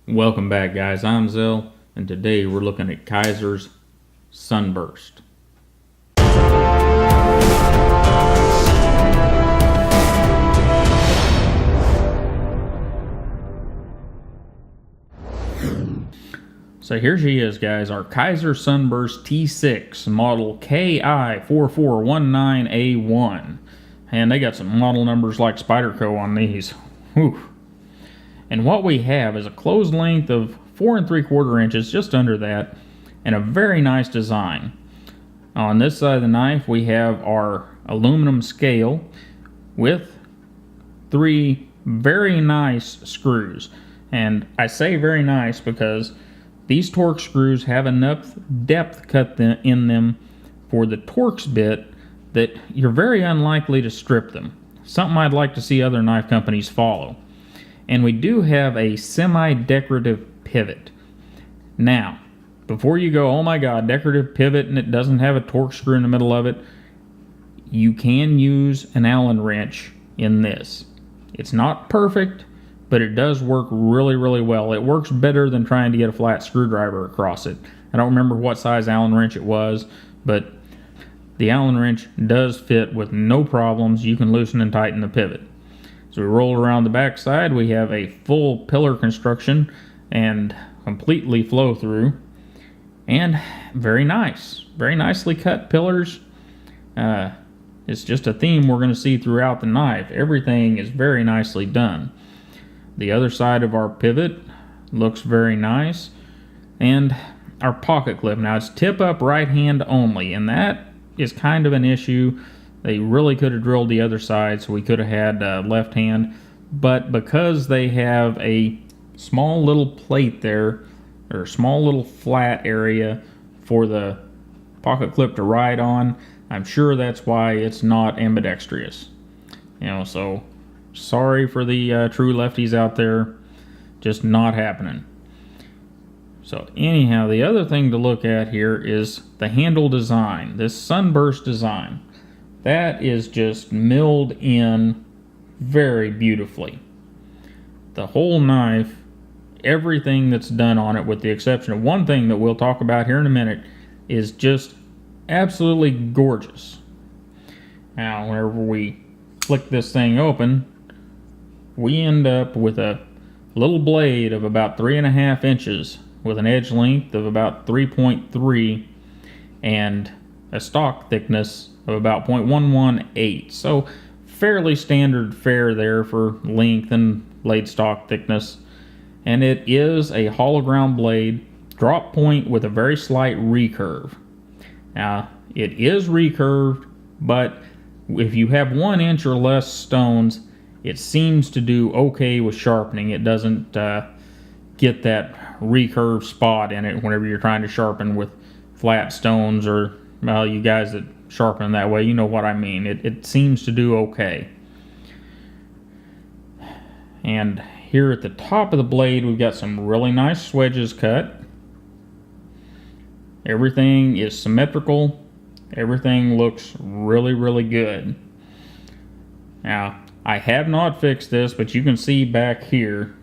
Welcome back, guys. I'm Zell, and today we're looking at Kizer's Sunburst. So here she is, guys, our Kizer Sunburst T6 model Ki4419A1. And they got some model numbers like Spyderco on these. Whew. And what we have is a closed length of 4 3/4 inches, just under that, and a very nice design. On this side of the knife, we have our aluminum scale with 3 very nice screws. And I say very nice because these Torx screws have enough depth cut in them for the Torx bit that you're very unlikely to strip them. Something I'd like to see other knife companies follow. And we do have a semi-decorative pivot. Now, before you go, oh my god, decorative pivot and it doesn't have a Torx screw in the middle of it, you can use an Allen wrench in this. It's not perfect, but it does work really, really well. It works better than trying to get a flat screwdriver across it. I don't remember what size Allen wrench it was, but the Allen wrench does fit with no problems. You can loosen and tighten the pivot. So we roll around the back side, we have a full pillar construction and completely flow through. And very nice. Very nicely cut pillars. It's just a theme we're going to see throughout the knife. Everything is very nicely done. The other side of our pivot looks very nice. And our pocket clip. Now it's tip up right hand only, and that is kind of an issue. They really could have drilled the other side, so we could have had left hand. But because they have a small little plate there, or a small little flat area for the pocket clip to ride on, I'm sure that's why it's not ambidextrous. So sorry for the true lefties out there, just not happening. So anyhow, the other thing to look at here is the handle design, this Sunburst design. That is just milled in very beautifully. The whole knife, everything that's done on it, with the exception of one thing that we'll talk about here in a minute, is just absolutely gorgeous. Now, whenever we flick this thing open, we end up with a little blade of about 3.5 inches with an edge length of about 3.3 and a stock thickness of about 0.118. So fairly standard fare there for length and blade stock thickness. And it is a hollow ground blade, drop point with a very slight recurve. Now, it is recurved, but if you have 1 inch or less stones, it seems to do okay with sharpening. It doesn't get that recurve spot in it whenever you're trying to sharpen with flat stones, or, well, you guys that sharpen that way, you know what I mean. It seems to do okay. And here at the top of the blade, we've got some really nice swedges cut. Everything is symmetrical. Everything looks really, really good. Now, I have not fixed this, but you can see back here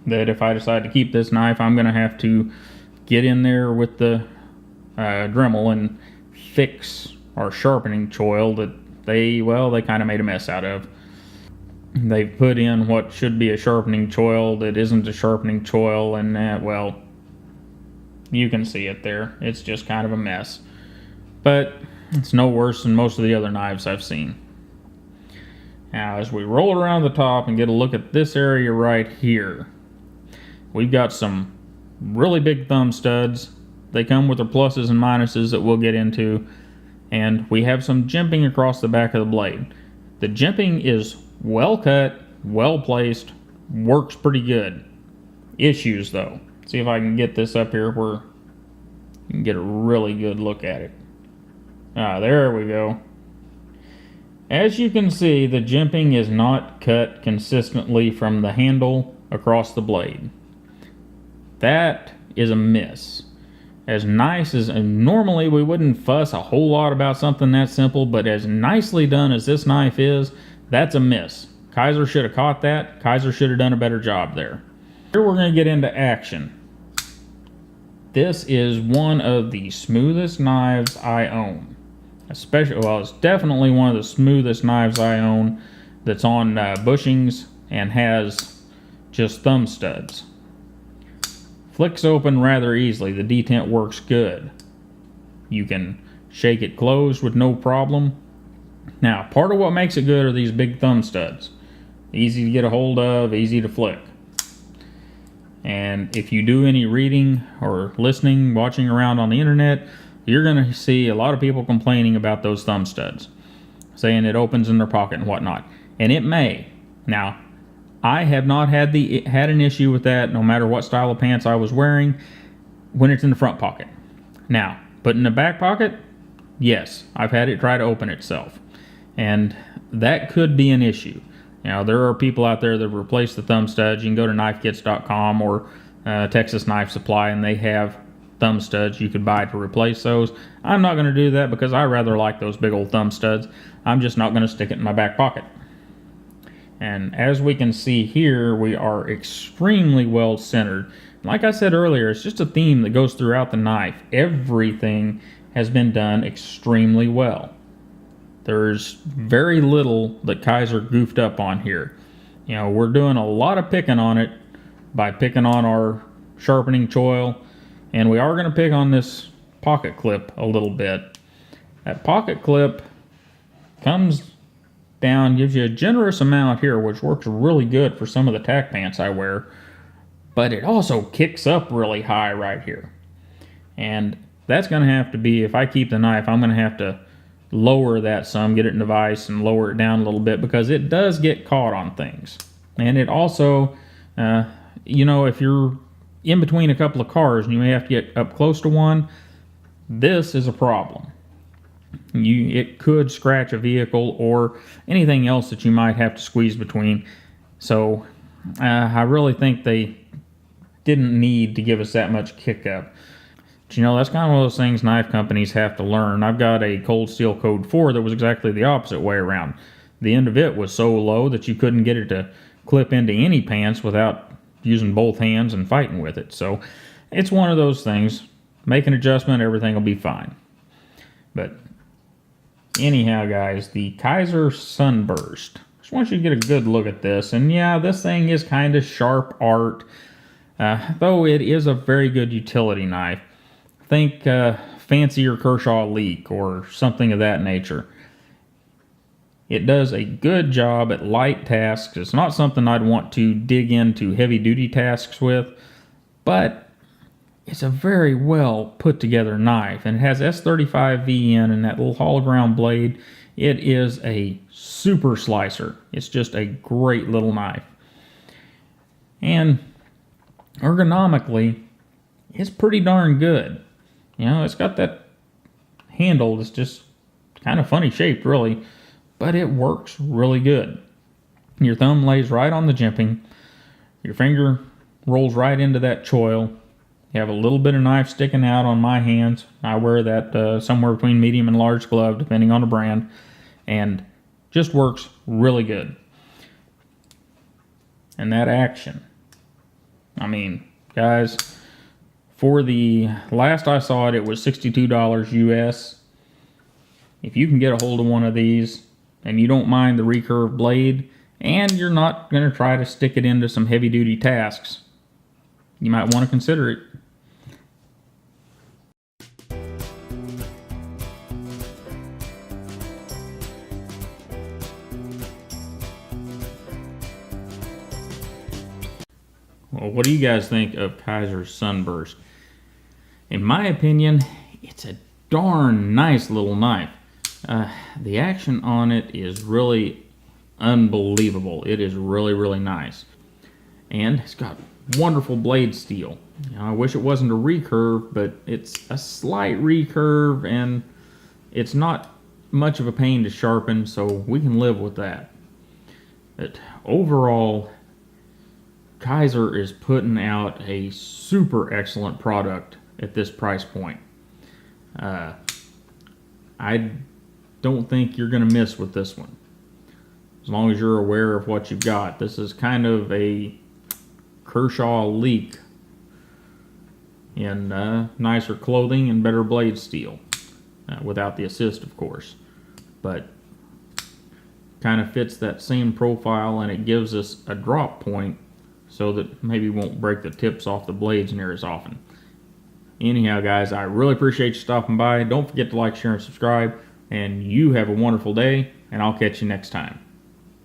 that if I decide to keep this knife, I'm going to have to get in there with the Dremel and fix our sharpening choil that they kind of made a mess out of. They put in what should be a sharpening choil that isn't a sharpening choil, and well, you can see it there. It's just kind of a mess. But it's no worse than most of the other knives I've seen. Now, as we roll around the top and get a look at this area right here, we've got some really big thumb studs. They come with their pluses and minuses that we'll get into. And we have some jimping across the back of the blade. The jimping is well cut, well placed, works pretty good. Issues though. See if I can get this up here where you can get a really good look at it. There we go. As you can see, the jimping is not cut consistently from the handle across the blade. That is a miss. As nice as, and normally we wouldn't fuss a whole lot about something that simple, but as nicely done as this knife is, that's a miss. Kizer should have caught that. Kizer should have done a better job there. Here we're going to get into action. This is one of the smoothest knives I own. Especially, well, it's definitely one of the smoothest knives I own that's on bushings and has just thumb studs. Flicks open rather easily. The detent works good. You can shake it closed with no problem. Now, part of what makes it good are these big thumb studs. Easy to get a hold of, easy to flick. And if you do any reading or listening, watching around on the internet, you're going to see a lot of people complaining about those thumb studs, saying it opens in their pocket and whatnot. And it may. Now, I have not had an issue with that, no matter what style of pants I was wearing, when it's in the front pocket. Now, but in the back pocket, yes, I've had it try to open itself. And that could be an issue. You know, there are people out there that replace the thumb studs. You can go to knifekits.com or Texas Knife Supply, and they have thumb studs you could buy to replace those. I'm not going to do that because I rather like those big old thumb studs. I'm just not going to stick it in my back pocket. And as we can see here, we are extremely well centered. Like I said earlier, it's just a theme that goes throughout the knife. Everything has been done extremely well. There's very little that Kizer goofed up on here. You know, we're doing a lot of picking on it by picking on our sharpening choil, and we are going to pick on this pocket clip a little bit. That pocket clip comes down, gives you a generous amount here, which works really good for some of the tack pants I wear, but it also kicks up really high right here. And that's going to have to be, if I keep the knife, I'm going to have to lower that some, get it in the vise and lower it down a little bit, because it does get caught on things. And it also, you know, if you're in between a couple of cars and you may have to get up close to one, this is a problem. It could scratch a vehicle or anything else that you might have to squeeze between. So I really think they didn't need to give us that much kick up. But you know, that's kind of one of those things knife companies have to learn. I've got a Cold Steel Code 4 that was exactly the opposite way around. The end of it was so low that you couldn't get it to clip into any pants without using both hands and fighting with it. So it's one of those things. Make an adjustment, everything will be fine. But anyhow, guys, the Kizer Sunburst. Just want you to get a good look at this. And yeah, this thing is kind of sharp art, though it is a very good utility knife. Think fancier Kershaw leak or something of that nature. It does a good job at light tasks. It's not something I'd want to dig into heavy duty tasks with, but it's a very well put together knife, and it has S35V in that little hologram blade. It is a super slicer. It's just a great little knife. And ergonomically, it's pretty darn good. You know, it's got that handle that's just kind of funny shaped, really, but it works really good. Your thumb lays right on the jimping. Your finger rolls right into that choil. You have a little bit of knife sticking out on my hands. I wear that somewhere between medium and large glove, depending on the brand, and just works really good. And that action, I mean, guys, for the last I saw it, it was $62 US. If you can get a hold of one of these and you don't mind the recurve blade and you're not going to try to stick it into some heavy duty tasks, you might want to consider it. Well, what do you guys think of Kizer's Sunburst? In my opinion, it's a darn nice little knife. The action on it is really unbelievable. It is really, really nice. And it's got wonderful blade steel. You know, I wish it wasn't a recurve, but it's a slight recurve, and it's not much of a pain to sharpen, so we can live with that. But overall, Kizer is putting out a super excellent product at this price point. I don't think you're going to miss with this one, as long as you're aware of what you've got. This is kind of a Kershaw leak in nicer clothing and better blade steel, without the assist, of course. But kind of fits that same profile, and it gives us a drop point so that maybe we won't break the tips off the blades near as often. Anyhow, guys, I really appreciate you stopping by. Don't forget to like, share, and subscribe. And you have a wonderful day, and I'll catch you next time.